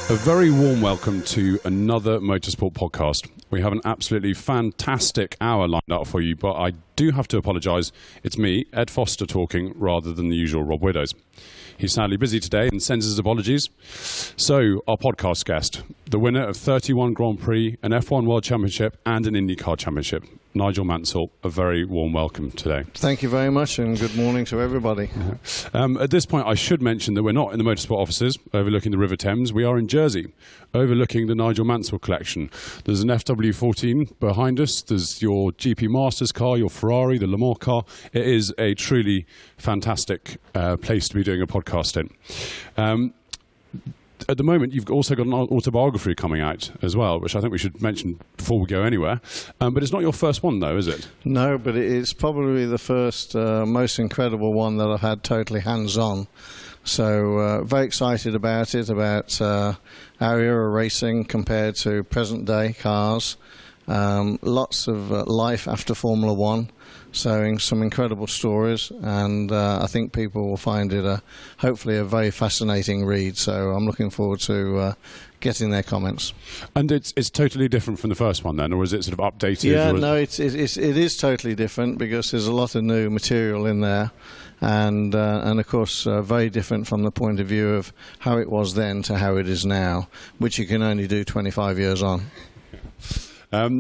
A very warm welcome to another Motorsport podcast. We have an absolutely fantastic hour lined up for you, but I do have to apologise. It's me, Ed Foster, talking rather than the usual Rob Widows. He's sadly busy today and sends his apologies. So, our podcast guest, the winner of 31 Grand Prix, an F1 World Championship and an Indycar Championship, Nigel Mansell, a very warm welcome today. Thank you very much, and good morning to everybody. At this point, I should mention that we're not in the Motorsport offices overlooking the River Thames. We are in Jersey, overlooking the Nigel Mansell collection. There's an FW14 behind us. There's your GP Masters car, your Ferrari, the Le Mans car. It is a truly fantastic place to be doing a podcast in. At the moment, you've also got an autobiography coming out as well, which I think we should mention before we go anywhere. But it's not your first one, though, is it? No, but it's probably the first, most incredible one that I've had totally hands-on. So very excited about it, about our era racing compared to present-day cars. Lots of life after Formula One. So some incredible stories, and I think people will find it hopefully a very fascinating read. So I'm looking forward to getting their comments. And it's totally different from the first one then, or is it sort of updated? Yeah, no, it is totally different because there's a lot of new material in there, and of course very different from the point of view of how it was then to how it is now, which you can only do 25 years on.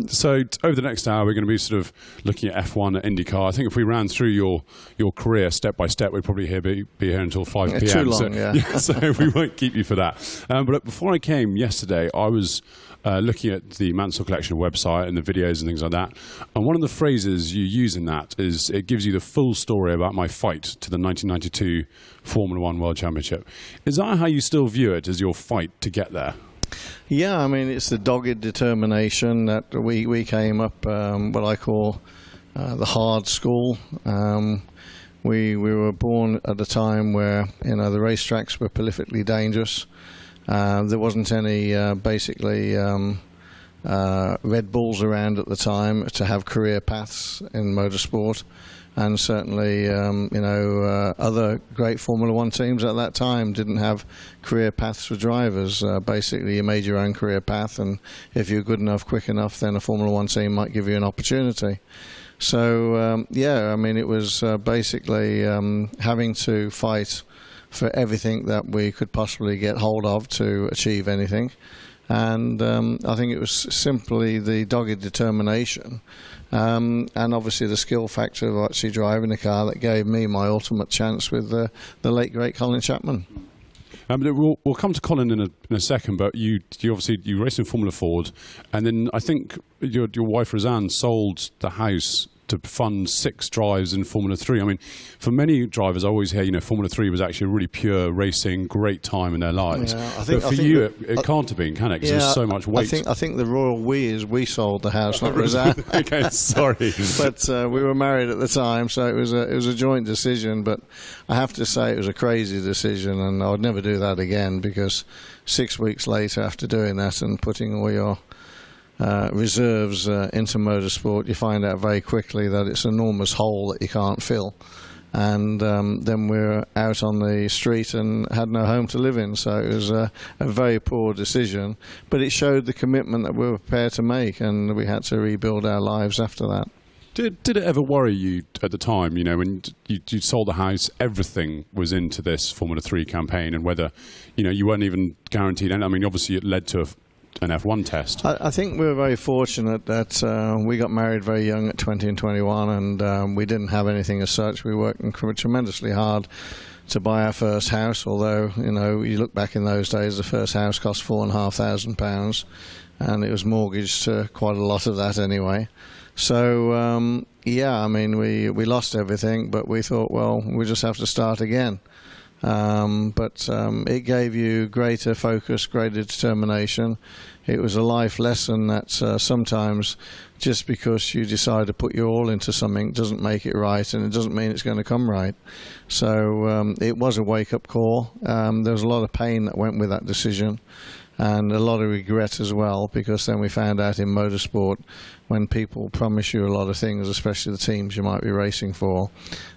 So over the next hour, we're going to be sort of looking at F1 at Indycar. I think if we ran through your career step by step, we'd probably be here until 5 p.m. Too long, yeah. So we won't keep you for that. But before I came yesterday, I was looking at the Mansell Collection website and the videos and things like that. And one of the phrases you use in that is it gives you the full story about my fight to the 1992 Formula One World Championship. Is that how you still view it, as your fight to get there? Yeah, I mean, it's the dogged determination that we came up, what I call the hard school. We were born at a time where, you know, the racetracks were prolifically dangerous. There wasn't any, basically, Red Bulls around at the time to have career paths in motorsport. And certainly, other great Formula One teams at that time didn't have career paths for drivers. Basically, you made your own career path, and if you're good enough, quick enough, then a Formula One team might give you an opportunity. So, I mean, it was basically having to fight for everything that we could possibly get hold of to achieve anything. And I think it was simply the dogged determination and obviously the skill factor of actually driving a car that gave me my ultimate chance with the late great Colin Chapman. We'll come to Colin in a second, but you obviously raced in Formula Ford, and then I think your wife Roseanne sold the house to fund 6 drives in Formula 3. I mean, for many drivers, I always hear, Formula 3 was actually a really pure racing, great time in their lives. Yeah, but for you, it can't have been, can it? Because there's so much weight. I think the royal we is we sold the house, not Roseanne. Okay, sorry. But we were married at the time, so it was a joint decision. But I have to say it was a crazy decision, and I would never do that again, because 6 weeks later, after doing that and putting all your reserves into motorsport, you find out very quickly that it's an enormous hole that you can't fill. And then we're out on the street and had no home to live in. So it was a very poor decision. But it showed the commitment that we were prepared to make, and we had to rebuild our lives after that. Did it ever worry you at the time, when you sold the house, everything was into this Formula 3 campaign, and whether, you weren't even guaranteed, and I mean, obviously it led to an F1 test? I think we were very fortunate that we got married very young at 20 and 21, and we didn't have anything as such. We worked tremendously hard to buy our first house, although, you look back in those days, the first house cost £4,500, and it was mortgaged to quite a lot of that anyway. So, I mean, we lost everything, but we thought, well, we just have to start again. But it gave you greater focus, greater determination. It was a life lesson that sometimes just because you decide to put your all into something doesn't make it right, and it doesn't mean it's going to come right. So it was a wake-up call. There was a lot of pain that went with that decision, and a lot of regret as well, because then we found out in motorsport, when people promise you a lot of things, especially the teams you might be racing for,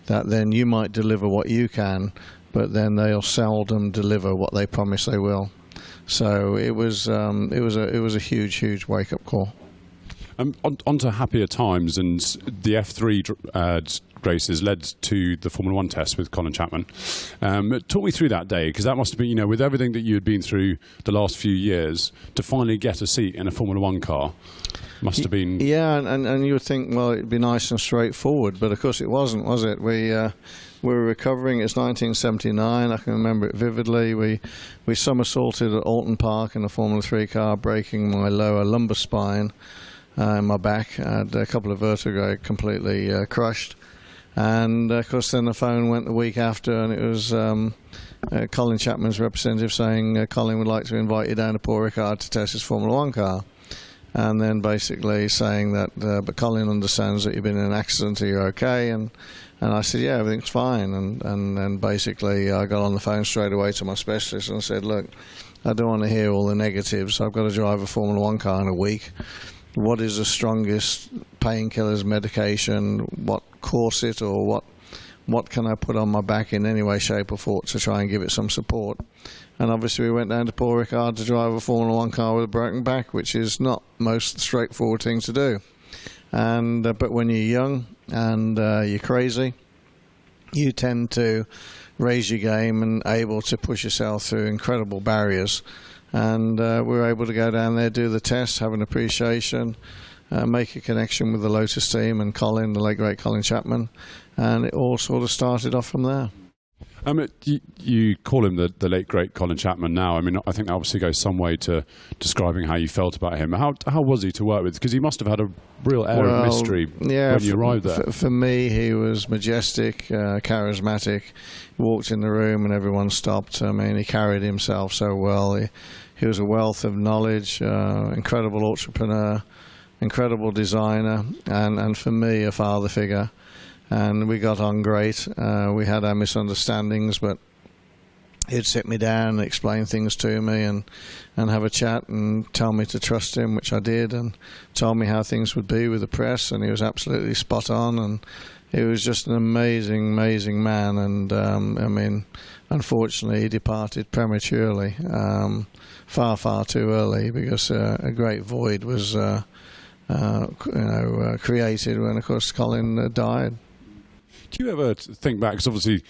that then you might deliver what you can, but then they'll seldom deliver what they promise they will. So it was a huge wake up call. On to happier times, and the F3 races led to the Formula One test with Colin Chapman. Talk me through that day, because that must have been, you know, with everything that you had been through the last few years, to finally get a seat in a Formula One car must have been... Yeah, and you would think, well, it'd be nice and straightforward, but of course it wasn't, was it? We were recovering. It's 1979. I can remember it vividly. We somersaulted at Alton Park in a Formula 3 car, breaking my lower lumbar spine in my back. I had a couple of vertebrae completely crushed. And of course then the phone went the week after, and it was Colin Chapman's representative saying Colin would like to invite you down to Paul Ricard to test his Formula 1 car. And then basically saying that, but Colin understands that you've been in an accident, are you okay? And I said, yeah, everything's fine. And then basically I got on the phone straight away to my specialist and said, look, I don't want to hear all the negatives. I've got to drive a Formula 1 car in a week. What is the strongest painkillers, medication, what corset, or what can I put on my back in any way, shape or form to try and give it some support? And obviously we went down to Paul Ricard to drive a Formula 1 car with a broken back, which is not the most straightforward thing to do. And but when you're young and you're crazy, you tend to raise your game and able to push yourself through incredible barriers. And we were able to go down there, do the test, have an appreciation, make a connection with the Lotus team and Colin, the late great Colin Chapman, and it all sort of started off from there. You call him the late great Colin Chapman now. I mean, I think that obviously goes some way to describing how you felt about him. How was he to work with? Because he must have had a real air of mystery when you arrived there. For me, he was majestic, charismatic. He walked in the room and everyone stopped. I mean, he carried himself so well. He was a wealth of knowledge, incredible entrepreneur, incredible designer, and for me, a father figure. And we got on great. We had our misunderstandings, but he'd sit me down and explain things to me and have a chat and tell me to trust him, which I did, and told me how things would be with the press, and he was absolutely spot on, and he was just an amazing man. And I mean, unfortunately he departed prematurely, far too early, because a great void was created when of course Colin died. Do you ever think back, because obviously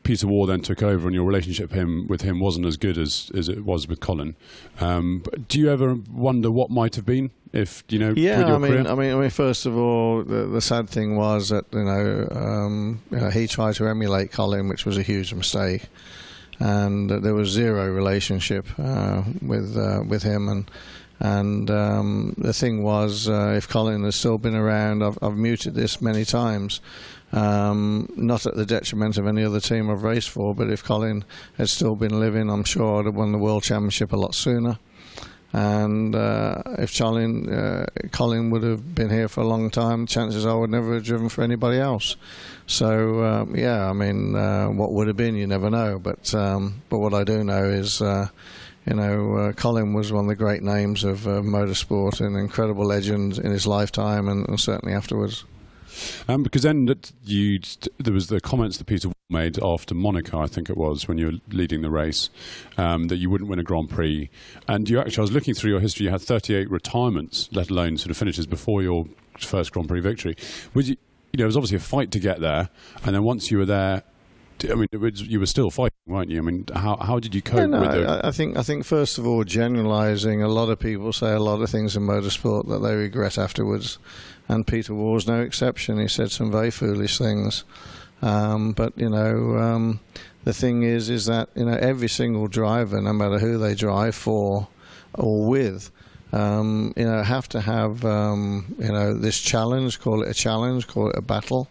Peter Waugh then took over and your relationship with him wasn't as good as it was with Colin. But do you ever wonder what might have been if, you know, yeah, with your career? I mean, first of all, the sad thing was that, he tried to emulate Colin, which was a huge mistake. And there was zero relationship with him. And the thing was, if Colin has still been around, I've muted this many times, not at the detriment of any other team I've raced for, but if Colin had still been living, I'm sure I'd have won the World Championship a lot sooner. And if Colin would have been here for a long time, chances are I would never have driven for anybody else. So yeah, I mean, what would have been, you never know. But what I do know is, Colin was one of the great names of motorsport, an incredible legend in his lifetime and certainly afterwards. Because then there was the comments that Peter made after Monaco, I think it was, when you were leading the race, that you wouldn't win a Grand Prix. And I was looking through your history, you had 38 retirements, let alone sort of finishes before your first Grand Prix victory. It was obviously a fight to get there, and then once you were there, I mean, you were still fighting, weren't you? I mean, how did you cope with it? I think first of all, generalising, a lot of people say a lot of things in motorsport that they regret afterwards, and Peter Waugh's no exception. He said some very foolish things, but the thing is that every single driver, no matter who they drive for or with, have to have this challenge. Call it a challenge, call it a battle.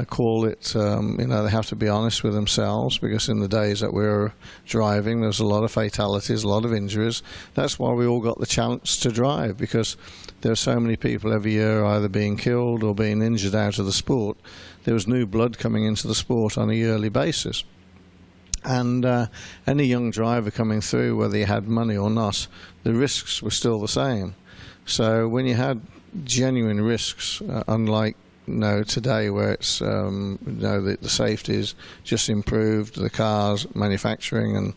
Call it, they have to be honest with themselves, because in the days that we were driving, there was a lot of fatalities, a lot of injuries. That's why we all got the chance to drive, because there are so many people every year either being killed or being injured out of the sport. There was new blood coming into the sport on a yearly basis. And any young driver coming through, whether you had money or not, the risks were still the same. So when you had genuine risks, unlike today, where it's the safety is just improved, the cars, manufacturing,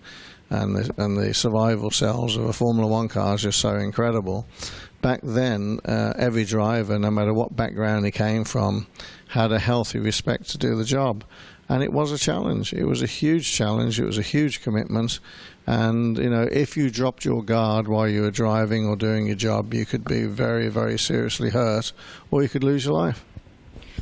and the survival cells of a Formula One car is just so incredible. Back then, every driver, no matter what background he came from, had a healthy respect to do the job. And it was a challenge. It was a huge challenge. It was a huge commitment. And, you know, if you dropped your guard while you were driving or doing your job, you could be very, very seriously hurt, or you could lose your life.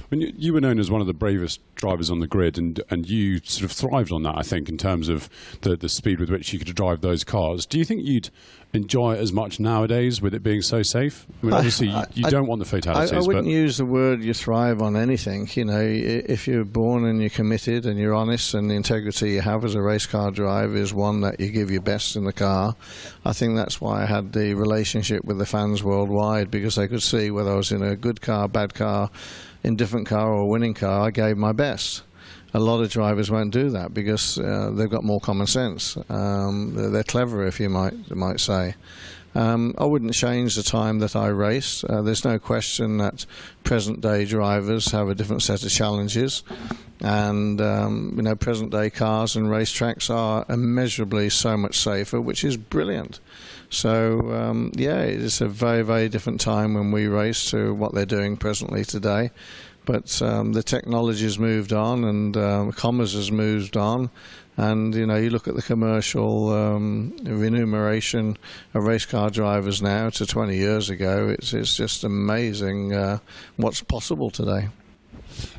I mean, you were known as one of the bravest drivers on the grid, and you sort of thrived on that, I think, in terms of the speed with which you could drive those cars. Do you think you'd enjoy it as much nowadays with it being so safe? I mean, obviously, you don't want the fatalities. I wouldn't use the word you thrive on anything. You know, if you're born and you're committed and you're honest, and the integrity you have as a race car driver is one that you give your best in the car. I think that's why I had the relationship with the fans worldwide, because they could see whether I was in a good car, bad car, indifferent car or a winning car, I gave my best. A lot of drivers won't do that because they've got more common sense. They're clever, if you might say. I wouldn't change the time that I raced. There's no question that present-day drivers have a different set of challenges, and you know, present-day cars and racetracks are immeasurably so much safer, which is brilliant. So yeah, it's a very, very different time when we race to what they're doing presently today. But the technology has moved on, and commerce has moved on, and you know, you look at the commercial remuneration of race car drivers now to 20 years ago. It's just amazing what's possible today.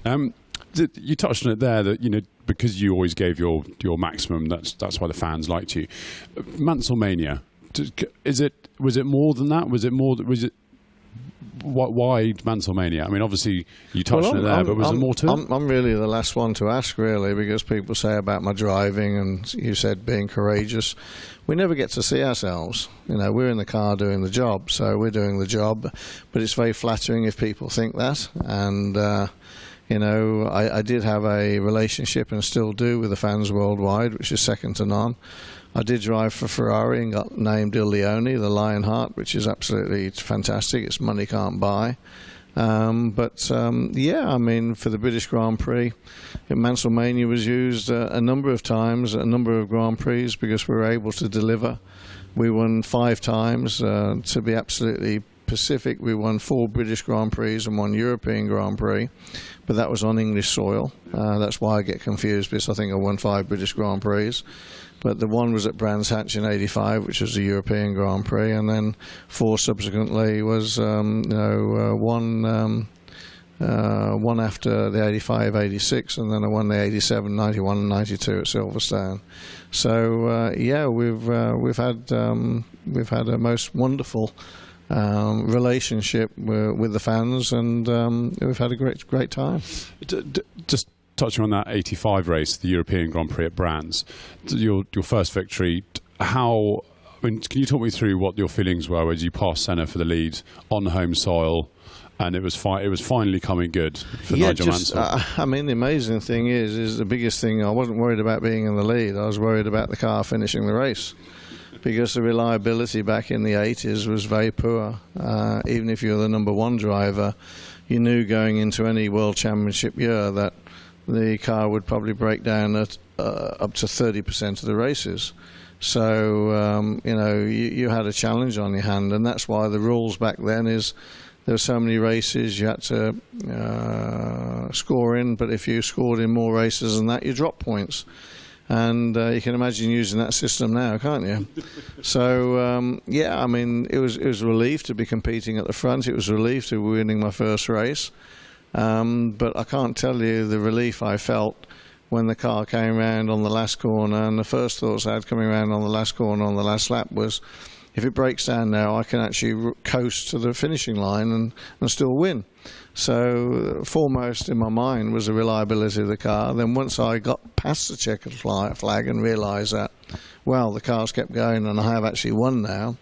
You touched on it there, that, you know, because you always gave your maximum, that's why the fans liked you. Mansell Mania. Was it more than that? Was it why Mansell Mania? I mean, obviously you touched on it there, but was there more to it? I'm really the last one to ask, really, because people say about my driving, and you said being courageous. We never get to see ourselves. You know, we're in the car doing the job, so we're doing the job. But it's very flattering if people think that. And you know, I did have a relationship, and still do, with the fans worldwide, which is second to none. I did drive for Ferrari and got named Il Leone, the Lionheart, which is absolutely fantastic. It's money can't buy. Yeah, I mean, for the British Grand Prix, Mansell Mania was used a number of times, a number of Grand Prix, because we were able to deliver. We won 5 times. To be absolutely Pacific, we won 4 British Grand Prix and 1 European Grand Prix, but that was on English soil. That's why I get confused, because I think I won 5 British Grand Prix. But the one was at Brands Hatch in '85, which was the European Grand Prix, and then 4 subsequently was one after the '85, '86, and then I won the '87, '91, and '92 at Silverstone. So yeah, we've had a most wonderful relationship with the fans, and we've had a great time. Just touching on that '85 race, the European Grand Prix at Brands, your first victory. Can you talk me through what your feelings were as you passed Senna for the lead on home soil, and it was finally coming good for Nigel Mansell? I mean, the amazing thing is the biggest thing. I wasn't worried about being in the lead. I was worried about the car finishing the race, because the reliability back in the '80s was very poor. Even if you were the #1 driver, you knew going into any World Championship year that the car would probably break down at up to 30% of the races. So you know, you had a challenge on your hand, and that's why the rules back then is there were so many races you had to score in, but if you scored in more races than that, you dropped points. And you can imagine using that system now, can't you? So yeah, I mean, it was a relief to be competing at the front. It was a relief to be winning my first race. But I can't tell you the relief I felt when the car came around on the last corner, and the first thoughts I had coming around on the last corner on the last lap was, if it breaks down now, I can actually coast to the finishing line and still win. So foremost in my mind was the reliability of the car. Then once I got past the checkered flag and realised that, well, the car's kept going and I have actually won now,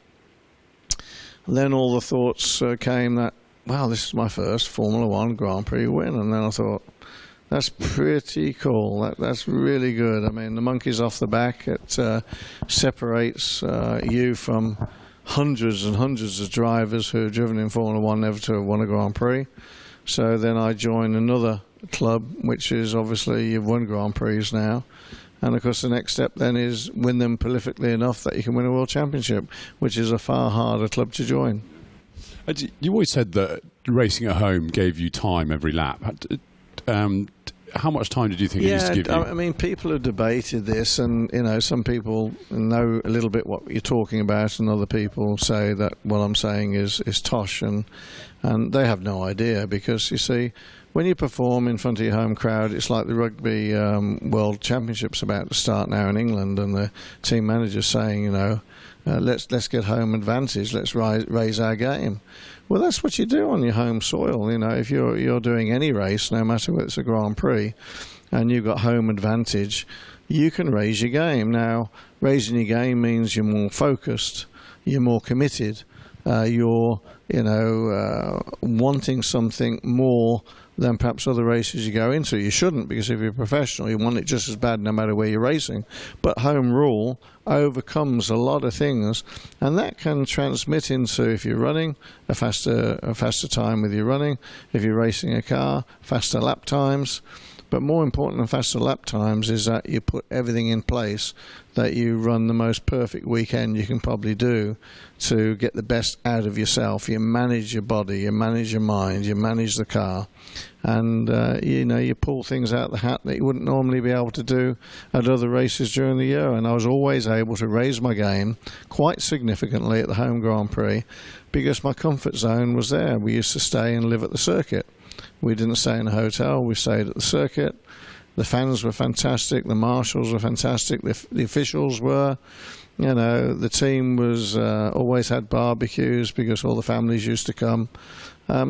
then all the thoughts came that, wow, this is my first Formula One Grand Prix win. And then I thought, that's pretty cool. That's really good. I mean, the monkey's off the back. It separates you from hundreds and hundreds of drivers who have driven in Formula One never to have won a Grand Prix. So then I joined another club, which is obviously you've won Grand Prix now. And of course the next step then is win them prolifically enough that you can win a World Championship, which is a far harder club to join. You always said that racing at home gave you time every lap. How much time did you think it used to give you? I mean, people have debated this, and some people know a little bit what you're talking about, and other people say that what I'm saying is tosh, and they have no idea, because you see, when you perform in front of your home crowd, it's like the Rugby World Championship's about to start now in England, and the team manager's saying, let's get home advantage, let's raise our game. Well, that's what you do on your home soil. If you're doing any race, no matter whether it's a Grand Prix, and you've got home advantage, you can raise your game. Now, raising your game means you're more focused, you're more committed, you're wanting something more than perhaps other races you go into. You shouldn't, because if you're a professional, you want it just as bad no matter where you're racing. But home rule overcomes a lot of things, and that can transmit into, if you're running, a faster time with your running. If you're racing a car, faster lap times. But more important than faster lap times is that you put everything in place, that you run the most perfect weekend you can probably do to get the best out of yourself. You manage your body, you manage your mind, you manage the car, and you pull things out the hat that you wouldn't normally be able to do at other races during the year. And I was always able to raise my game quite significantly at the home Grand Prix, because my comfort zone was there. We used to stay and live at the circuit. We didn't stay in a hotel, we stayed at the circuit. The fans were fantastic, the marshals were fantastic, the officials were. The team was always had barbecues because all the families used to come.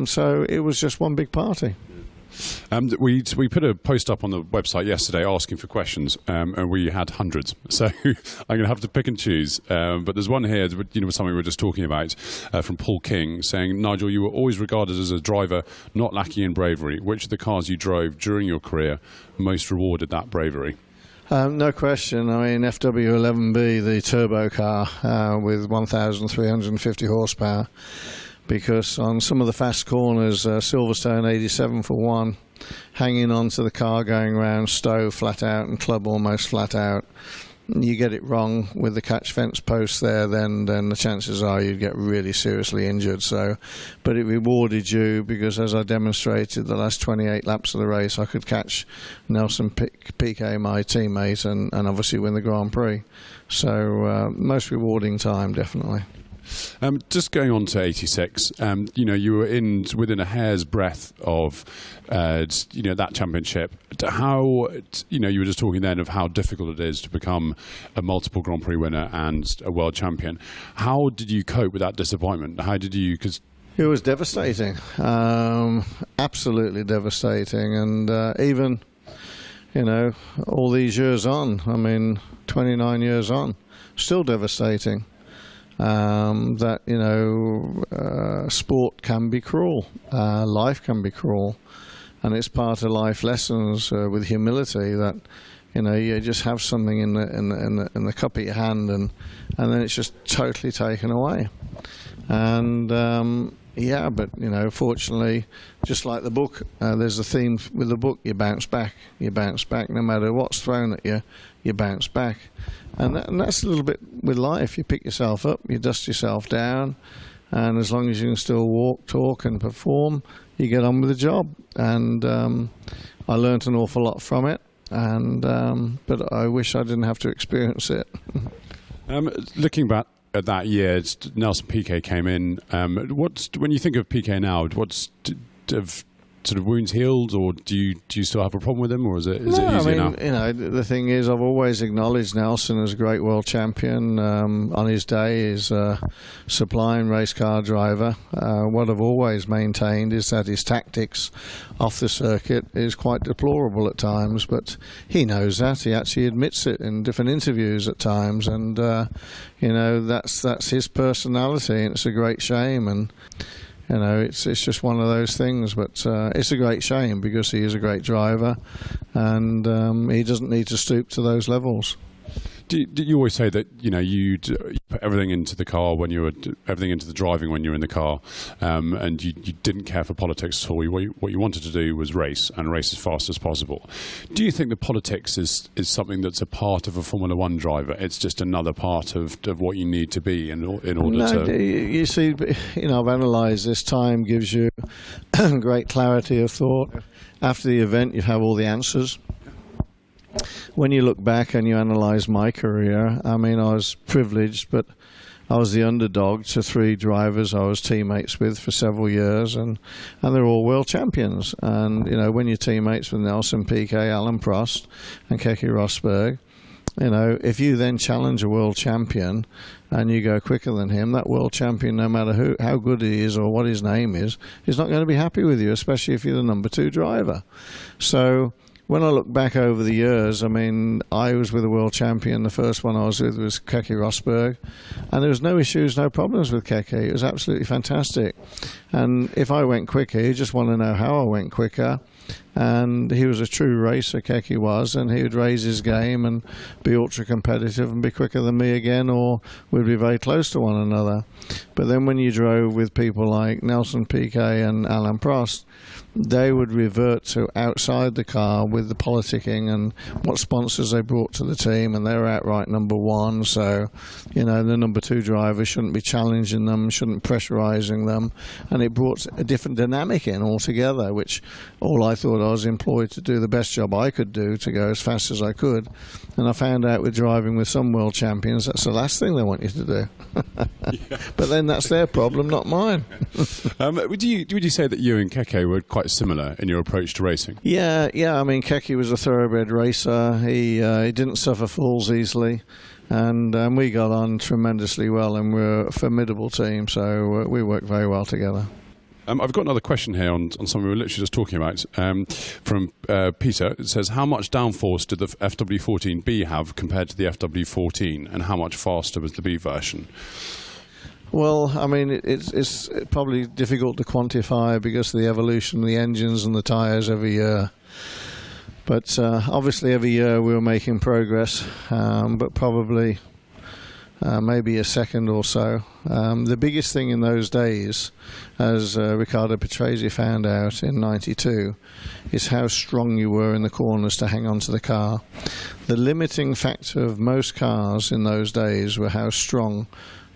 So it was just one big party. We put a post up on the website yesterday asking for questions, and we had hundreds. So I'm going to have to pick and choose. But there's one here, something we were just talking about, from Paul King, saying, Nigel, you were always regarded as a driver not lacking in bravery. Which of the cars you drove during your career most rewarded that bravery? No question. I mean, FW11B, the turbo car with 1,350 horsepower. Because on some of the fast corners, Silverstone 87 for one, hanging onto the car going round, Stowe flat out and Club almost flat out. You get it wrong with the catch fence post there, then the chances are you'd get really seriously injured. But it rewarded you, because as I demonstrated the last 28 laps of the race, I could catch Nelson Piquet, my teammate, and obviously win the Grand Prix. So most rewarding time, definitely. Just going on to 86, you were within a hair's breadth of, that championship. How, you were just talking then of how difficult it is to become a multiple Grand Prix winner and a world champion. How did you cope with that disappointment? How did you? Because it was devastating, absolutely devastating, and even, all these years on. I mean, 29 years on, still devastating. That sport can be cruel, life can be cruel, and it's part of life lessons with humility that you just have something in the cup of your hand, and then it's just totally taken away. And but fortunately, just like the book, there's a theme with the book: you bounce back, no matter what's thrown at you, you bounce back. And that's a little bit with life. You pick yourself up, you dust yourself down, and as long as you can still walk, talk, and perform, you get on with the job. And I learnt an awful lot from it, and but I wish I didn't have to experience it. Looking back at that year, Nelson Piquet came in. When you think of Piquet now, have sort of wounds healed, or do you still have a problem with him, or is it easier now? The thing is, I've always acknowledged Nelson as a great world champion. On his day, he's a sublime race car driver. What I've always maintained is that his tactics off the circuit is quite deplorable at times, but he knows that. He actually admits it in different interviews at times, and that's his personality, and it's a great shame. And it's just one of those things, but it's a great shame, because he is a great driver, and he doesn't need to stoop to those levels. Do you always say that you put everything into the car everything into the driving when you're in the car, and you didn't care for politics at all? What you wanted to do was race and race as fast as possible. Do you think that politics is something that's a part of a Formula One driver? It's just another part of what you need to be in order to. You see, I've analysed this. Time gives you great clarity of thought. After the event, you have all the answers. When you look back and you analyse my career, I mean, I was privileged, but I was the underdog to 3 drivers I was teammates with for several years, and they're all world champions. And, when you're teammates with Nelson Piquet, Alain Prost, and Keke Rosberg, if you then challenge a world champion and you go quicker than him, that world champion, no matter how good he is or what his name is not going to be happy with you, especially if you're the number 2 driver. So when I look back over the years, I mean, I was with a world champion. The first one I was with was Keke Rosberg, and there was no issues, no problems with Keke. It was absolutely fantastic. And if I went quicker, he'd just want to know how I went quicker. And he was a true racer, Keke was, and he would raise his game and be ultra competitive and be quicker than me again, or we'd be very close to one another. But then when you drove with people like Nelson Piquet and Alain Prost, they would revert to outside the car with the politicking and what sponsors they brought to the team, and they were outright number 1. So, the number 2 driver shouldn't be challenging them, shouldn't pressurising them, and it brought a different dynamic in altogether, which all I thought I was employed to do the best job I could do to go as fast as I could. And I found out with driving with some world champions, that's the last thing they want you to do. Yeah. But then that's their problem, not mine. Would you say that you and Keke were quite similar in your approach to racing? Yeah. I mean, Keke was a thoroughbred racer. He didn't suffer fools easily. And we got on tremendously well, and we're a formidable team, so we worked very well together. I've got another question here on something we were literally just talking about from Peter. It says, how much downforce did the FW14B have compared to the FW14, and how much faster was the B version? Well, I mean, it's probably difficult to quantify because of the evolution of the engines and the tyres every year. But obviously every year we were making progress, but probably maybe a second or so. The biggest thing in those days, as Riccardo Patrese found out in '92, is how strong you were in the corners to hang on to the car. The limiting factor of most cars in those days were how strong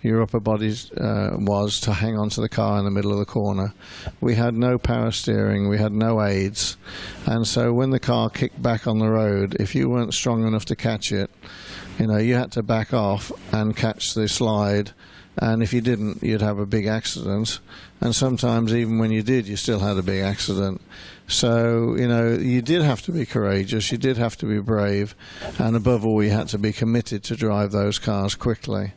your upper body was to hang on to the car in the middle of the corner. We had no power steering, we had no aids, and so when the car kicked back on the road, if you weren't strong enough to catch it, you had to back off and catch the slide, and if you didn't, you'd have a big accident. And sometimes even when you did, you still had a big accident. So, you did have to be courageous, you did have to be brave, and above all, you had to be committed to drive those cars quickly.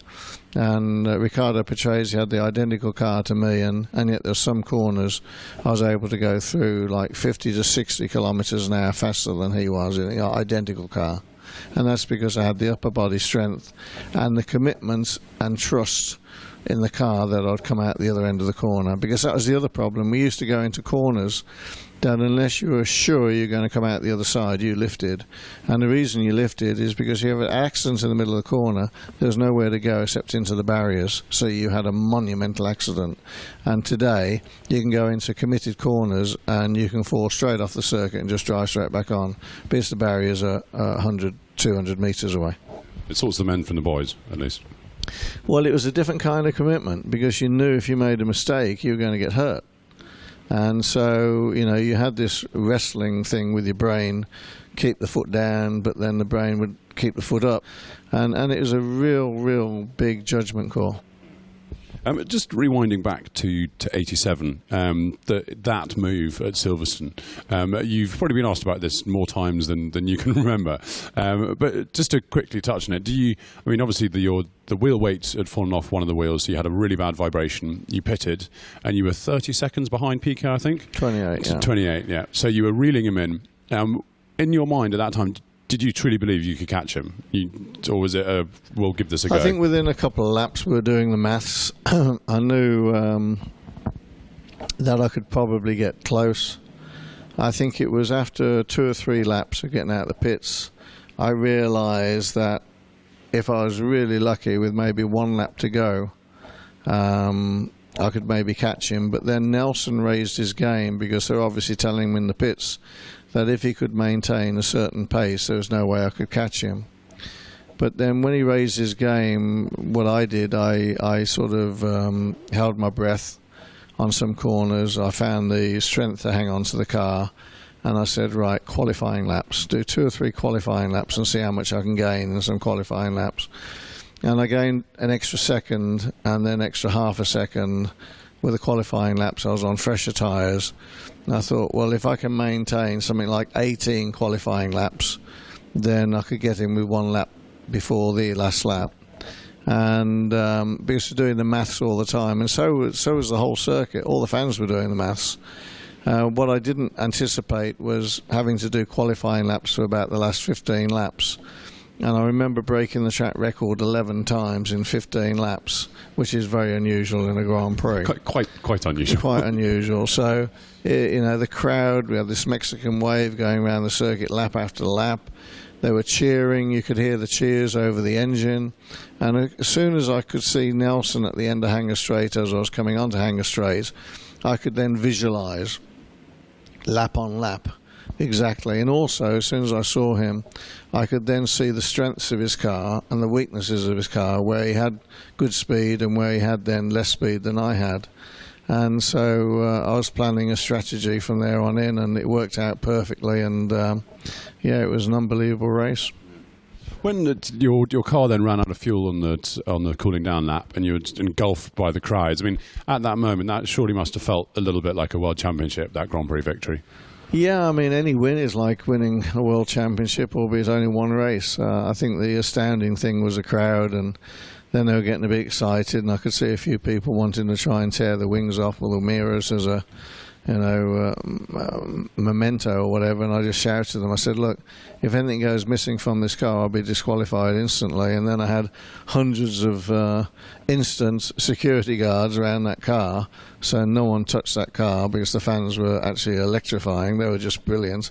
And Riccardo Patrese had the identical car to me, and yet there's some corners I was able to go through like 50 to 60 kilometres an hour faster than he was in the identical car. And that's because I had the upper body strength and the commitment and trust in the car that I'd come out the other end of the corner, because that was the other problem. We used to go into corners that unless you were sure you're going to come out the other side, you lifted. And the reason you lifted is because you have an accident in the middle of the corner, there's nowhere to go except into the barriers, so you had a monumental accident. And today you can go into committed corners and you can fall straight off the circuit and just drive straight back on, because the barriers are 100, 200 metres away. It sorts the men from the boys, at least. Well, it was a different kind of commitment, because you knew if you made a mistake you were going to get hurt. And so, you had this wrestling thing with your brain, keep the foot down, but then the brain would keep the foot up. And it was a real big judgment call. Just rewinding back to 87, that move at Silverstone, you've probably been asked about this more times than you can remember, but just to quickly touch on it, obviously the wheel weight had fallen off one of the wheels, so you had a really bad vibration, you pitted, and you were 30 seconds behind Piquet, I think? 28, yeah. 28, yeah. So you were reeling him in. In your mind at that time, did you truly believe you could catch him? Or was it we'll give this a go? I think within a couple of laps we were doing the maths. I knew that I could probably get close. I think it was after 2 or 3 laps of getting out of the pits, I realised that if I was really lucky with maybe 1 lap to go, I could maybe catch him. But then Nelson raised his game, because they're obviously telling him in the pits that if he could maintain a certain pace, there was no way I could catch him. But then when he raised his game, what I did, I sort of held my breath on some corners. I found the strength to hang on to the car, and I said, right, qualifying laps. Do 2 or 3 qualifying laps and see how much I can gain in some qualifying laps. And I gained an extra second and then extra half a second with the qualifying laps. I was on fresher tyres. And I thought, well, if I can maintain something like 18 qualifying laps, then I could get in with 1 lap before the last lap. And because we're doing the maths all the time, and so was the whole circuit. All the fans were doing the maths. What I didn't anticipate was having to do qualifying laps for about the last 15 laps. And I remember breaking the track record 11 times in 15 laps, which is very unusual in a Grand Prix. Quite unusual. Quite unusual. So, you know, the crowd, we had this Mexican wave going around the circuit lap after lap. They were cheering. You could hear the cheers over the engine. And as soon as I could see Nelson at the end of Hanger Straight, as I was coming onto Hanger Straight, I could then visualise lap on lap exactly. And also, as soon as I saw him, I could then see the strengths of his car and the weaknesses of his car, where he had good speed and where he had then less speed than I had. And so I was planning a strategy from there on in, and it worked out perfectly. And yeah, it was an unbelievable race. When your car then ran out of fuel on the cooling down lap, and you were engulfed by the crowds, I mean, at that moment, that surely must have felt a little bit like a World Championship, that Grand Prix victory. Yeah, I mean, any win is like winning a World Championship, albeit only 1 race. I think the astounding thing was the crowd, and then they were getting a bit excited, and I could see a few people wanting to try and tear the wings off with the mirrors as a, you know, memento or whatever. And I just shouted to them. I said, look, if anything goes missing from this car, I'll be disqualified instantly. And then I had hundreds of instant security guards around that car, so no one touched that car, because the fans were actually electrifying. They were just brilliant.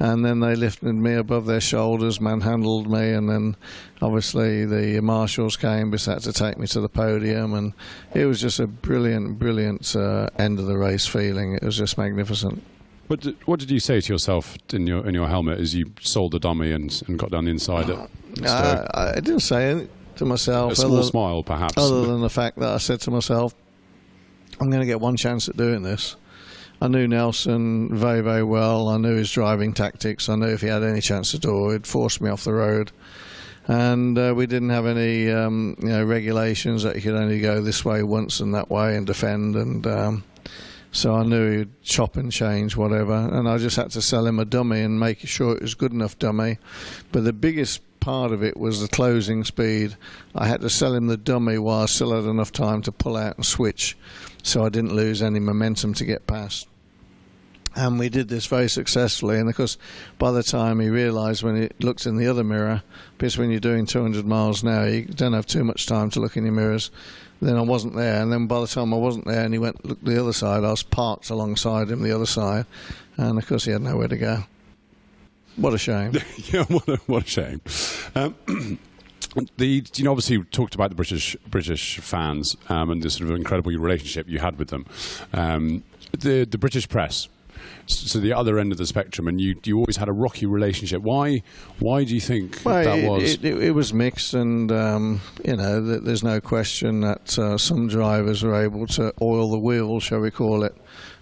And then they lifted me above their shoulders, manhandled me, and then obviously the marshals came, had to take me to the podium, and it was just a brilliant, brilliant end of the race feeling. It was just magnificent. What did you say to yourself in your helmet as you sold the dummy and got down the inside at Stoke? I didn't say anything to myself. A small smile, perhaps. Other than the fact that I said to myself, I'm going to get 1 chance at doing this. I knew Nelson very, very well. I knew his driving tactics. I knew if he had any chance at all, he'd force me off the road. And we didn't have any regulations that you could only go this way once and that way and defend. And so I knew he'd chop and change, whatever. And I just had to sell him a dummy and make sure it was good enough dummy. But the biggest part of it was the closing speed. I had to sell him the dummy while I still had enough time to pull out and switch, so I didn't lose any momentum to get past. And we did this very successfully. And of course, by the time he realised, when he looked in the other mirror, because when you're doing 200 miles an hour, you don't have too much time to look in your mirrors. Then I wasn't there, and then by the time I wasn't there and he went look the other side, I was parked alongside him the other side, and of course he had nowhere to go. What a shame. Yeah, what a shame. Obviously you talked about the British fans and the sort of incredible relationship you had with them. The British press, so the other end of the spectrum, and you always had a rocky relationship. Why do you think that was? It was mixed, and there's no question that some drivers were able to oil the wheel, shall we call it,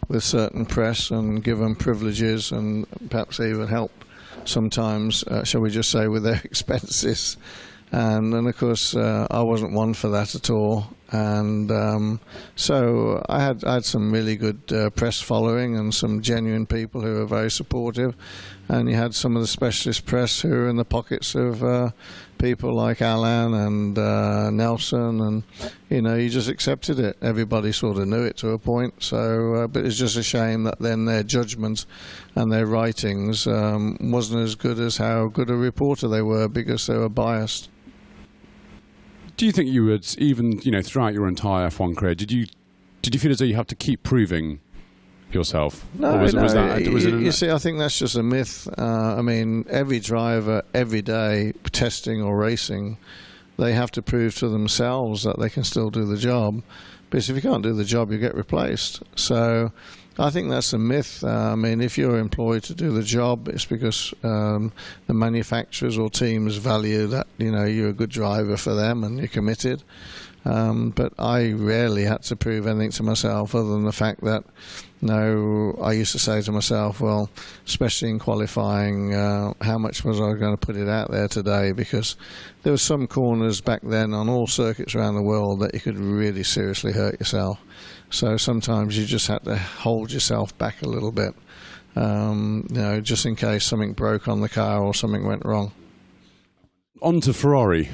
with certain press and give them privileges, and perhaps even help sometimes, shall we just say, with their expenses. And then, of course, I wasn't one for that at all. And so I had some really good press following and some genuine people who were very supportive. And you had some of the specialist press who were in the pockets of people like Alan and Nelson. And, you just accepted it. Everybody sort of knew it to a point. So, but it's just a shame that then their judgment and their writings wasn't as good as how good a reporter they were, because they were biased. Do you think you would, even throughout your entire F1 career, did you feel as though you have to keep proving yourself? No, you see, I think that's just a myth. I mean, every driver, every day, testing or racing, they have to prove to themselves that they can still do the job. Because if you can't do the job, you get replaced. So I think that's a myth. I mean, if you're employed to do the job, it's because the manufacturers or teams value that, you know, you're a good driver for them and you're committed. But I rarely had to prove anything to myself other than the fact that, no, I used to say to myself, well, especially in qualifying, how much was I going to put it out there today? Because there were some corners back then on all circuits around the world that you could really seriously hurt yourself. So sometimes you just had to hold yourself back a little bit, you know, just in case something broke on the car or something went wrong. On to Ferrari.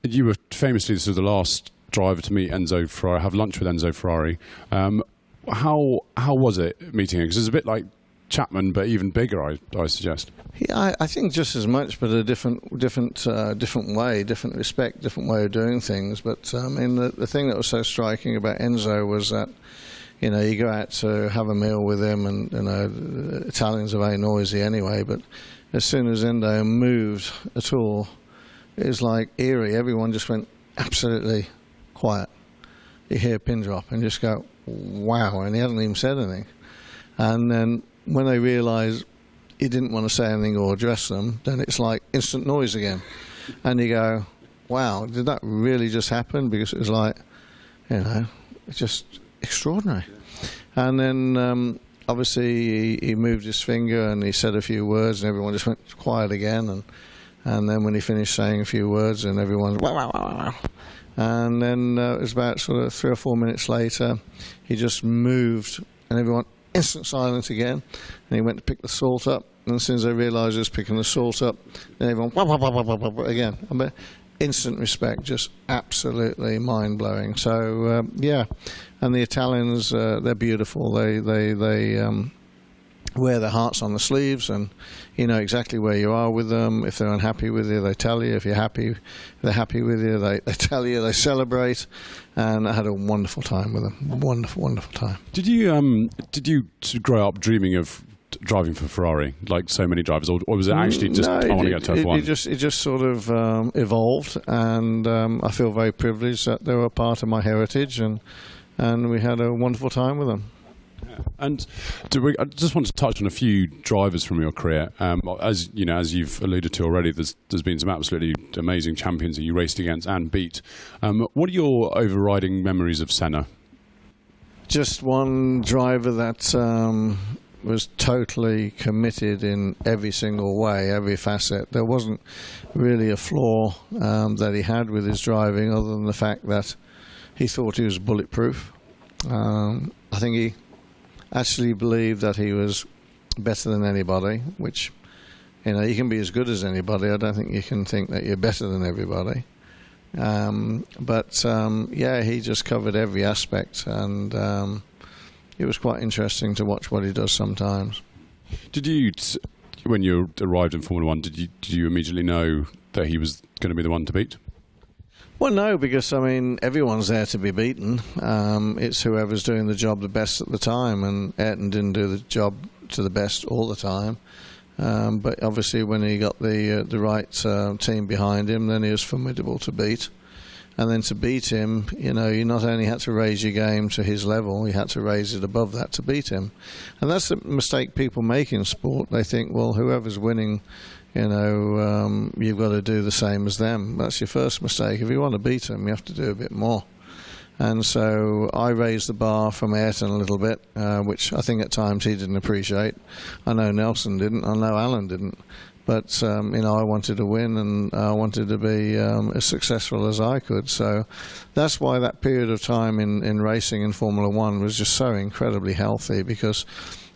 You were famously sort of the last driver to meet Enzo Ferrari, have lunch with Enzo Ferrari. How was it meeting him? Because it's a bit like Chapman, but even bigger, I suggest. Yeah, I think just as much, but a different way, different respect, different way of doing things. But I mean, the thing that was so striking about Enzo was that, you know, you go out to have a meal with him, and you know, the Italians are very noisy anyway. But as soon as Endo moved at all, it was like eerie. Everyone just went absolutely quiet. You hear a pin drop and just go, wow, and he hadn't even said anything. And then when they realise he didn't want to say anything or address them, then it's like instant noise again. And you go, wow, did that really just happen? Because it was like, you know, it's just extraordinary. And then obviously he moved his finger and he said a few words and everyone just went quiet again. And then when he finished saying a few words and everyone, wow, wow, wow, wow. And then it was about sort of 3 or 4 minutes later, he just moved and everyone, instant silence again. And he went to pick the salt up. And as soon as they realised he was picking the salt up, then everyone, wah, wah, wah, wah, wah, wah, again. I mean, instant respect, just absolutely mind-blowing. So, yeah. And the Italians, they're beautiful. They wear their hearts on the sleeves, and you know exactly where you are with them. If they're unhappy with you, they tell you. If you're happy, if they're happy with you, they tell you. They celebrate, and I had a wonderful time with them. Wonderful, wonderful time. Did you grow up dreaming of driving for Ferrari, like so many drivers, or was it actually just I want to get to F1? It just sort of evolved, and I feel very privileged that they were a part of my heritage, and we had a wonderful time with them. Yeah. And I just want to touch on a few drivers from your career. As you know, as you've alluded to already, there's been some absolutely amazing champions that you raced against and beat. What are your overriding memories of Senna? Just one driver that was totally committed in every single way, every facet. There wasn't really a flaw that he had with his driving, other than the fact that he thought he was bulletproof. I think he actually believed that he was better than anybody, which, you know, you can be as good as anybody. I don't think you can think that you're better than everybody. Yeah, he just covered every aspect, and it was quite interesting to watch what he does sometimes. Did you, when you arrived in Formula One, did you immediately know that he was going to be the one to beat? Well, no, because, I mean, everyone's there to be beaten. It's whoever's doing the job the best at the time, and Ayrton didn't do the job to the best all the time. But obviously when he got the right team behind him, then he was formidable to beat. And then to beat him, you know, you not only had to raise your game to his level, you had to raise it above that to beat him. And that's the mistake people make in sport. They think, well, whoever's winning, you know, you've got to do the same as them. That's your first mistake. If you want to beat them, you have to do a bit more. And so I raised the bar from Ayrton a little bit, which I think at times he didn't appreciate. I know Nelson didn't. I know Alan didn't. But, you know, I wanted to win, and I wanted to be as successful as I could. So that's why that period of time in racing in Formula One was just so incredibly healthy, because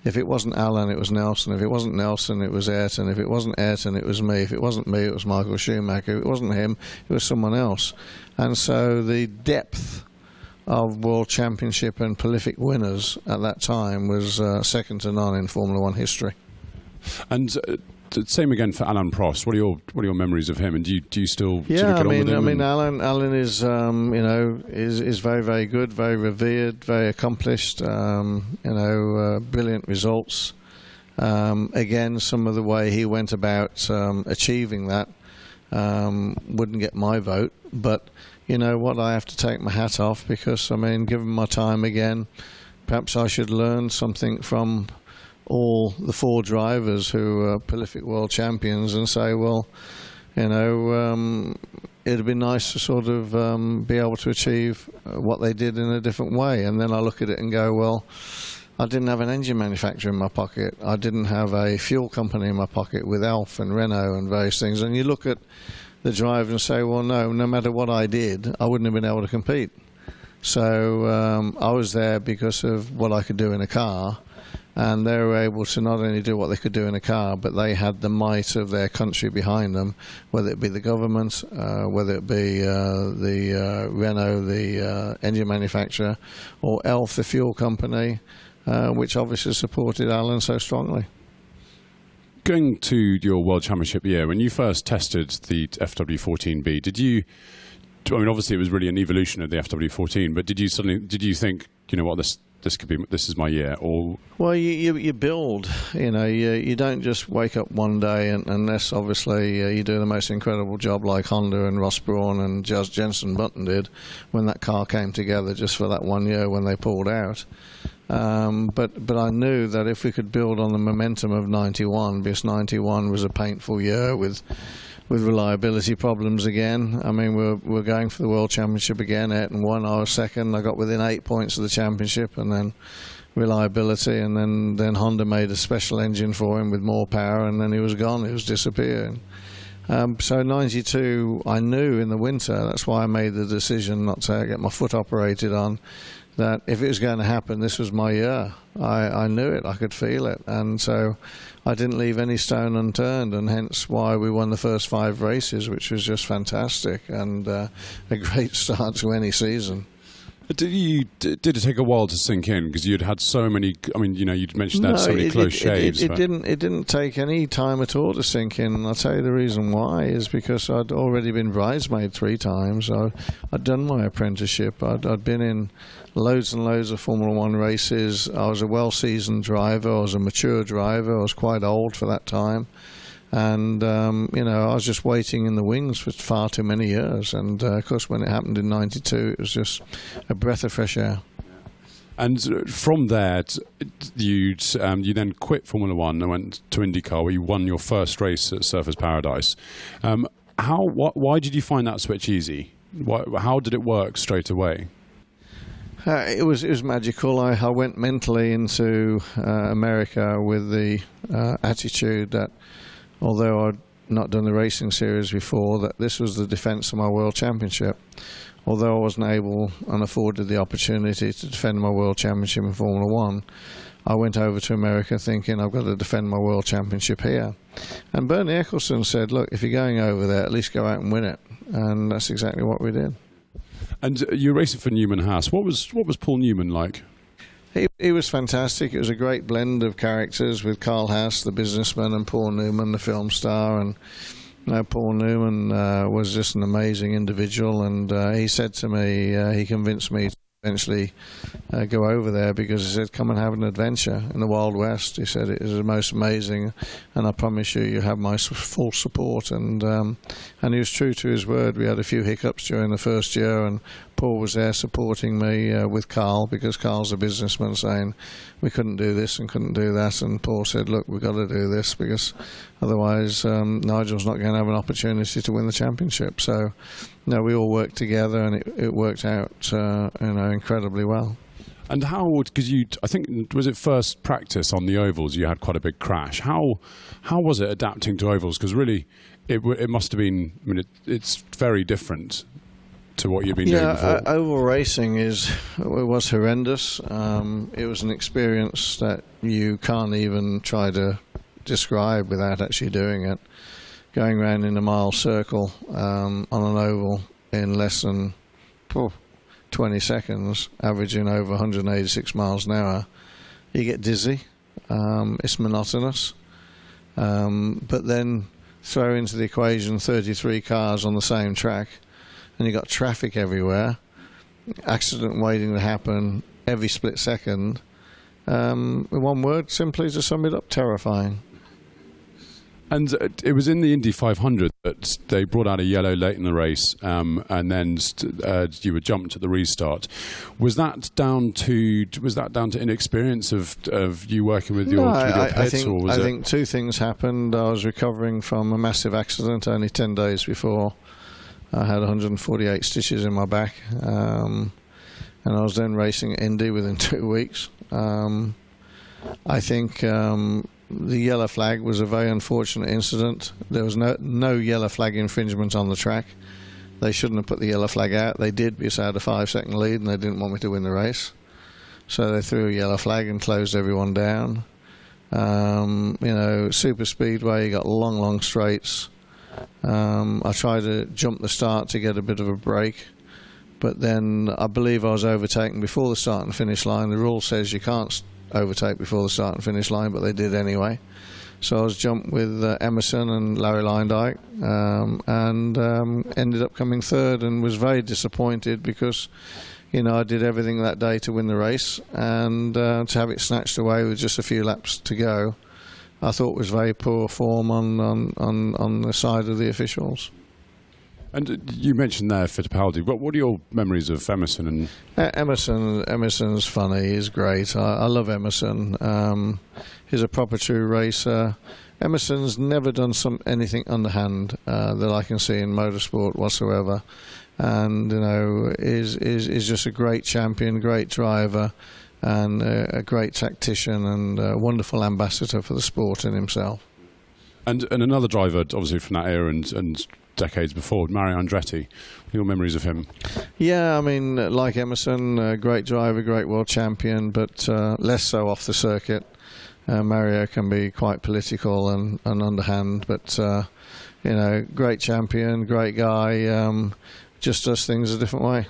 if it wasn't Alan, it was Nelson. If it wasn't Nelson, it was Ayrton. If it wasn't Ayrton, it was me. If it wasn't me, it was Michael Schumacher. If it wasn't him, it was someone else. And so the depth of World Championship and prolific winners at that time was second to none in Formula One history. And same again for Alain Prost. What are your memories of him? And do you still yeah, sort of get on with him? I mean, Alan is you know, is very, very good, very revered, very accomplished. You know, brilliant results. Again, some of the way he went about achieving that wouldn't get my vote. But you know what, I have to take my hat off, because I mean, given my time again, perhaps I should learn something from all the 4 drivers who are prolific world champions and say, well, you know, it'd be nice to sort of be able to achieve what they did in a different way. And then I look at it and go, well, I didn't have an engine manufacturer in my pocket. I didn't have a fuel company in my pocket with Alf and Renault and various things. And you look at the driver and say, well, no matter what I did, I wouldn't have been able to compete. So I was there because of what I could do in a car, and they were able to not only do what they could do in a car, but they had the might of their country behind them, whether it be the government, whether it be the Renault, the engine manufacturer, or Elf, the fuel company, which obviously supported Alan so strongly. Going to your World Championship year, when you first tested the FW14B, did you, I mean, obviously it was really an evolution of the FW14, but did you think, you know what, this is my year? Or well, you build, you know, you don't just wake up one day unless obviously you do the most incredible job like Honda and Ross Brawn and Jenson Button did when that car came together just for that 1 year when they pulled out. But I knew that if we could build on the momentum of 91, because 91 was a painful year with reliability problems again. I mean, we're going for the World Championship again. Ayrton won, I was second. I got within 8 points of the championship, and then reliability, and then Honda made a special engine for him with more power, and then he was gone. He was disappearing. So 92, I knew in the winter. That's why I made the decision not to get my foot operated on, that if it was going to happen, this was my year. I knew it, I could feel it, and so I didn't leave any stone unturned, and hence why we won the first 5 races, which was just fantastic, and a great start to any season. Did it take a while to sink in, because you'd had so many? I mean, you know, you'd mentioned that so many close shaves. It didn't take any time at all to sink in. And I'll tell you the reason why is because I'd already been bridesmaid 3 times. I'd done my apprenticeship. I'd been in loads and loads of Formula One races. I was a well-seasoned driver. I was a mature driver. I was quite old for that time. And, you know, I was just waiting in the wings for far too many years. And, of course, when it happened in 92, it was just a breath of fresh air. And from there, you then quit Formula One and went to Indycar, where you won your first race at Surfers Paradise. Why did you find that switch easy? How did it work straight away? It was magical. I went mentally into America with the attitude that, although I'd not done the racing series before, that this was the defence of my World Championship. Although I wasn't able and afforded the opportunity to defend my World Championship in Formula One, I went over to America thinking I've got to defend my World Championship here. And Bernie Ecclestone said, look, if you're going over there, at least go out and win it. And that's exactly what we did. And you're racing for Newman Haas. What was Paul Newman like? He was fantastic. It was a great blend of characters with Carl Haas, the businessman, and Paul Newman, the film star. And Paul Newman was just an amazing individual. And he said to me, he convinced me to eventually go over there, because he said, come and have an adventure in the Wild West. He said, it is the most amazing, and I promise you, you have my full support. And he was true to his word. We had a few hiccups during the first year, and Paul was there supporting me with Carl, because Carl's a businessman, saying we couldn't do this and couldn't do that. And Paul said, look, we've got to do this, because otherwise Nigel's not going to have an opportunity to win the championship. So, no, we all worked together, and it worked out incredibly well. And how, because I think, was it first practice on the ovals, you had quite a big crash. How was it adapting to ovals? Because really, it must have been, I mean, it's very different to what you've been doing before. Oval racing was horrendous. It was an experience that you can't even try to describe without actually doing it. Going around in a mile circle on an oval in less than 20 seconds, averaging over 186 miles an hour, you get dizzy. It's monotonous. But then throw into the equation 33 cars on the same track, and you've got traffic everywhere, accident waiting to happen every split second. One word, simply to sum it up, terrifying. And it was in the Indy 500 that they brought out a yellow late in the race, and then you were jumped at the restart. Was that down to inexperience of you working with your pits, or was it? I think two things happened. I was recovering from a massive accident only 10 days before. I had 148 stitches in my back, and I was then racing at Indy within 2 weeks. I think the yellow flag was a very unfortunate incident. There was no yellow flag infringement on the track. They shouldn't have put the yellow flag out. They did because I had a 5-second lead and they didn't want me to win the race. So they threw a yellow flag and closed everyone down. Super speedway, you got long straights. I tried to jump the start to get a bit of a break, but then I believe I was overtaken before the start and finish line. The rule says you can't overtake before the start and finish line, but they did anyway. So I was jumped with Emerson and Larry Leindyke, and ended up coming third, and was very disappointed because I did everything that day to win the race, and to have it snatched away with just a few laps to go, I thought was very poor form on the side of the officials. And you mentioned there Fittipaldi. What are your memories of Emerson? Emerson's funny. He's great. I love Emerson. He's a proper true racer. Emerson's never done anything underhand that I can see in motorsport whatsoever, and is just a great champion, great driver, and a great tactician, and a wonderful ambassador for the sport in himself. And another driver, obviously from that era and decades before, Mario Andretti. What are your memories of him? Yeah, I mean, like Emerson, great driver, great world champion, but less so off the circuit. Mario can be quite political and underhand, but great champion, great guy, just does things a different way.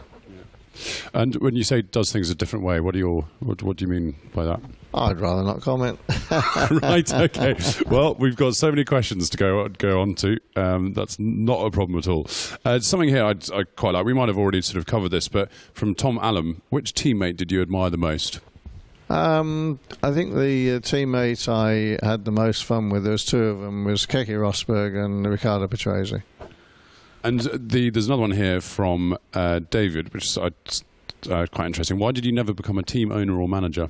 And when you say does things a different way, what do you mean by that? I'd rather not comment. Right, okay. Well, we've got so many questions to go on to. That's not a problem at all. Something here I quite like. We might have already sort of covered this, but from Tom Allen, which teammate did you admire the most? I think the teammate I had the most fun with, there was two of them, was Keke Rosberg and Riccardo Patrese. And there's another one here from David, which is quite interesting. Why did you never become a team owner or manager?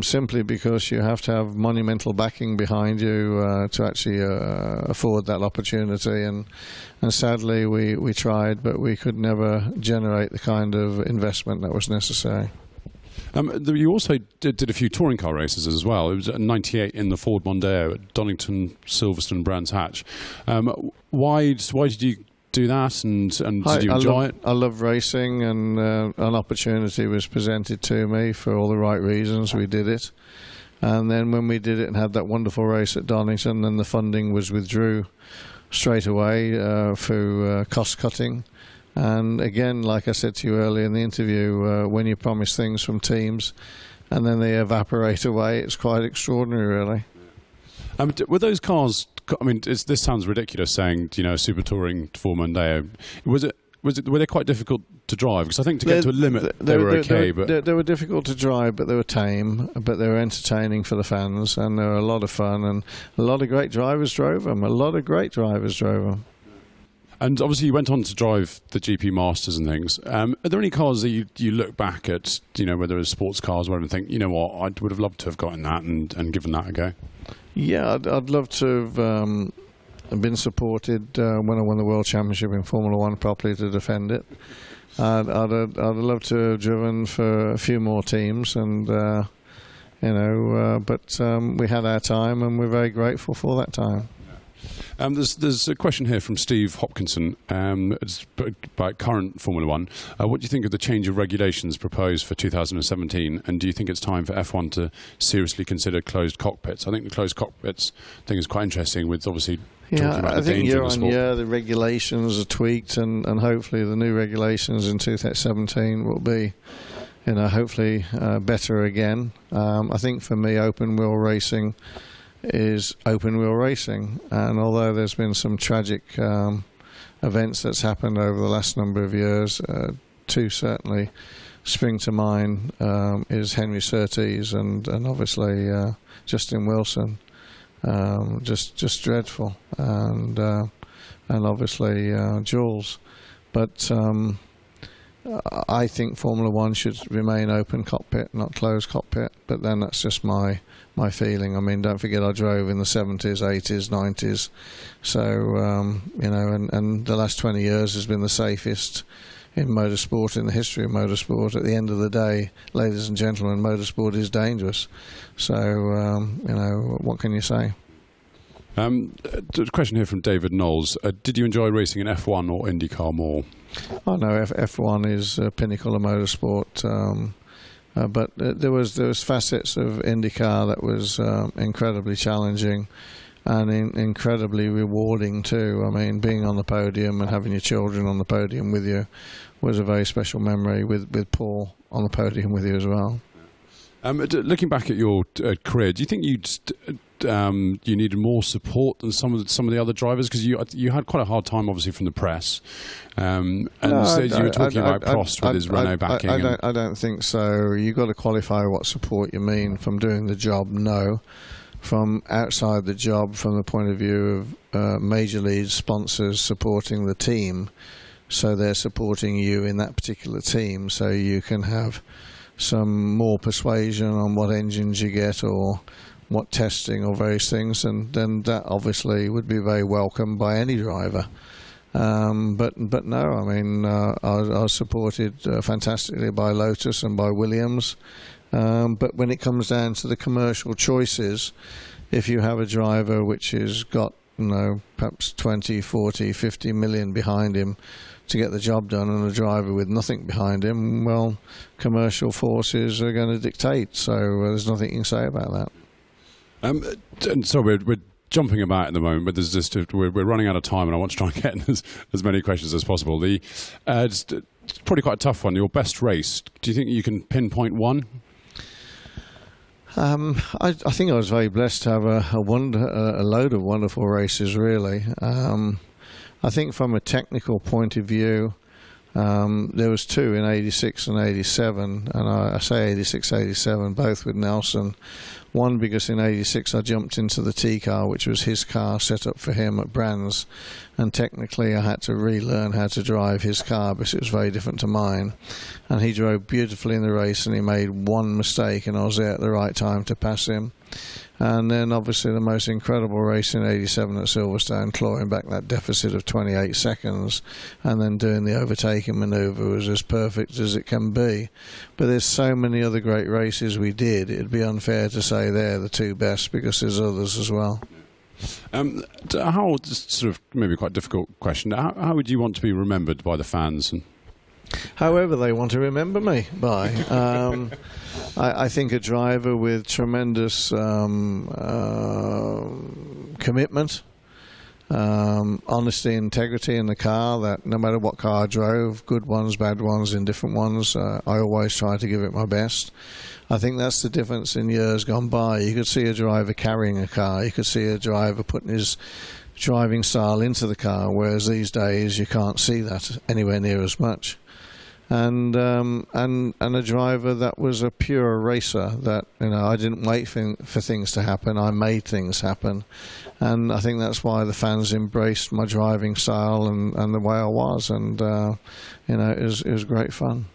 Simply because you have to have monumental backing behind you to actually afford that opportunity, and sadly we tried, but we could never generate the kind of investment that was necessary. You also did a few touring car races as well. It was at '98 in the Ford Mondeo at Donington, Silverstone, Brands Hatch. Why did you do that, and did you enjoy it? I love racing, and an opportunity was presented to me for all the right reasons. We did it, and then when we did it and had that wonderful race at Donington, then the funding was withdrew straight away through cost cutting. And again, like I said to you earlier in the interview, when you promise things from teams and then they evaporate away, it's quite extraordinary, really. Were those cars, I mean, this sounds ridiculous saying, a super touring Ford Mondeo. Were they quite difficult to drive? Because I think to get to a limit, they were okay. But they were difficult to drive, but they were tame, but they were entertaining for the fans, and they were a lot of fun, and a lot of great drivers drove them. And obviously you went on to drive the GP Masters and things. Are there any cars that you look back at, whether it's sports cars or whatever, and think, what, I would have loved to have gotten that and given that a go? Yeah, I'd love to have been supported when I won the World Championship in Formula One properly to defend it. I'd love to have driven for a few more teams, and but we had our time, and we're very grateful for that time. There's a question here from Steve Hopkinson about current Formula One. What do you think of the change of regulations proposed for 2017, and do you think it's time for F1 to seriously consider closed cockpits? I think the closed cockpits thing is quite interesting, with obviously talking about the danger of the sport. I think year on year the regulations are tweaked, and hopefully the new regulations in 2017 will be hopefully better again. I think for me, open wheel racing is open wheel racing, and although there's been some tragic events that's happened over the last number of years, two certainly spring to mind, is Henry Surtees and obviously Justin Wilson. just dreadful, and obviously Jules, but. I think Formula One should remain open cockpit, not closed cockpit. But then that's just my feeling. I mean, don't forget I drove in the 70s, 80s, 90s. So and the last 20 years has been the safest in motorsport, in the history of motorsport. At the end of the day, ladies and gentlemen, motorsport is dangerous. So what can you say? A question here from David Knowles. Did you enjoy racing in F1 or IndyCar more? Oh no, F1 is a pinnacle of motorsport, but there was facets of IndyCar that was incredibly challenging and incredibly rewarding too. I mean, being on the podium and having your children on the podium with you was a very special memory, with Paul on the podium with you as well. Looking back at your career, do you think you needed more support than some of the other drivers, because you had quite a hard time, obviously, from the press, and you were talking about Prost with his Renault backing. I don't think so. You've got to qualify what support you mean. From doing the job, no. From outside the job, from the point of view of major league sponsors supporting the team, so they're supporting you in that particular team, so you can have some more persuasion on what engines you get or what testing or various things, and then that obviously would be very welcome by any driver. But no, I mean, I was supported fantastically by Lotus and by Williams. But when it comes down to the commercial choices, if you have a driver which has got, perhaps 20, 40, 50 million behind him to get the job done, and a driver with nothing behind him, well, commercial forces are going to dictate. So there's nothing you can say about that. And so we're jumping about at the moment, but there's just we're running out of time, and I want to try and get in as many questions as possible. It's probably quite a tough one. Your best race, do you think you can pinpoint one? I think I was very blessed to have a load of wonderful races, really. I think from a technical point of view, there was two in 86 and 87, and I say 86, 87, both with Nelson. One because in 86 I jumped into the T-car, which was his car set up for him at Brands, and technically I had to relearn how to drive his car because it was very different to mine. And he drove beautifully in the race, and he made one mistake, and I was there at the right time to pass him. And then obviously the most incredible race in 87 at Silverstone, clawing back that deficit of 28 seconds and then doing the overtaking manoeuvre was as perfect as it can be. But there's so many other great races we did, it'd be unfair to say they're the two best, because there's others as well. How, sort of maybe quite a difficult question, how would you want to be remembered by the fans? However they want to remember me by. I think a driver with tremendous commitment, honesty, integrity in the car, that no matter what car I drove, good ones, bad ones, indifferent ones, I always try to give it my best. I think that's the difference in years gone by. You could see a driver carrying a car, you could see a driver putting his driving style into the car, whereas these days you can't see that anywhere near as much. And a driver that was a pure racer, that I didn't wait for things to happen, I made things happen, and I think that's why the fans embraced my driving style and the way I was, and it was great fun.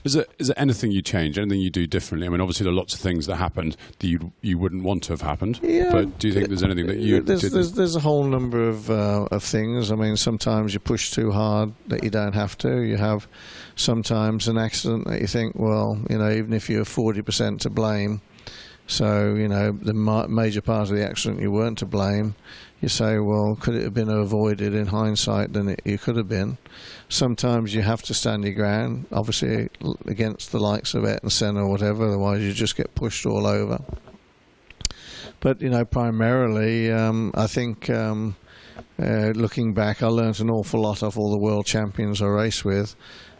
Is there anything you change, anything you do differently? I mean, obviously there are lots of things that happened that you wouldn't want to have happened. Yeah, but do you think there's anything that you did? There's a whole number of things. I mean, sometimes you push too hard that you don't have to. You have sometimes an accident that you think, well, even if you're 40% to blame, so the major part of the accident you weren't to blame, you say, well, could it have been avoided in hindsight? Then it could have been. Sometimes you have to stand your ground, obviously against the likes of Ayrton Senna or whatever, otherwise you just get pushed all over. But primarily, I think looking back, I learned an awful lot off all the world champions I raced with,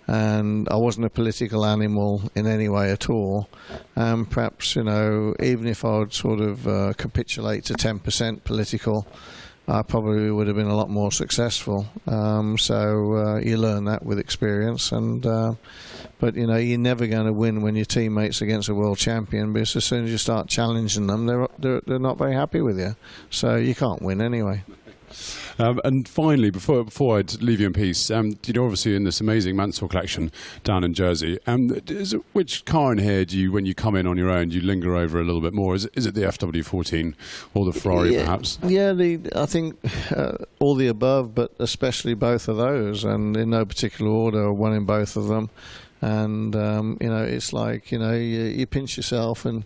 and I wasn't a political animal in any way at all. Perhaps, even if I would sort of capitulate to 10% political, I probably would have been a lot more successful. So you learn that with experience, and But you're never going to win when your teammates against a world champion, because as soon as you start challenging them, they're not very happy with you. So you can't win anyway. And finally, before I'd leave you in peace, obviously in this amazing Mansell collection down in Jersey, which car in here do you, when you come in on your own, do you linger over a little bit more? Is it the FW14 or the Ferrari, perhaps? Yeah, I think all the above, but especially both of those, and in no particular order, one in both of them. And it's like you pinch yourself and,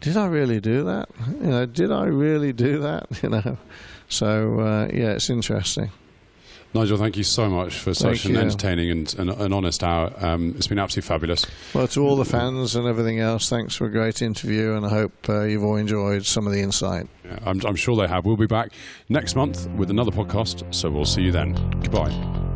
did I really do that? Did I really do that? So it's interesting. Nigel, thank you so much for such an entertaining and honest hour. It's been absolutely fabulous. Well, to all the fans and everything else, thanks for a great interview, and I hope you've all enjoyed some of the insight. Yeah, I'm sure they have. We'll be back next month with another podcast, so we'll see you then. Goodbye.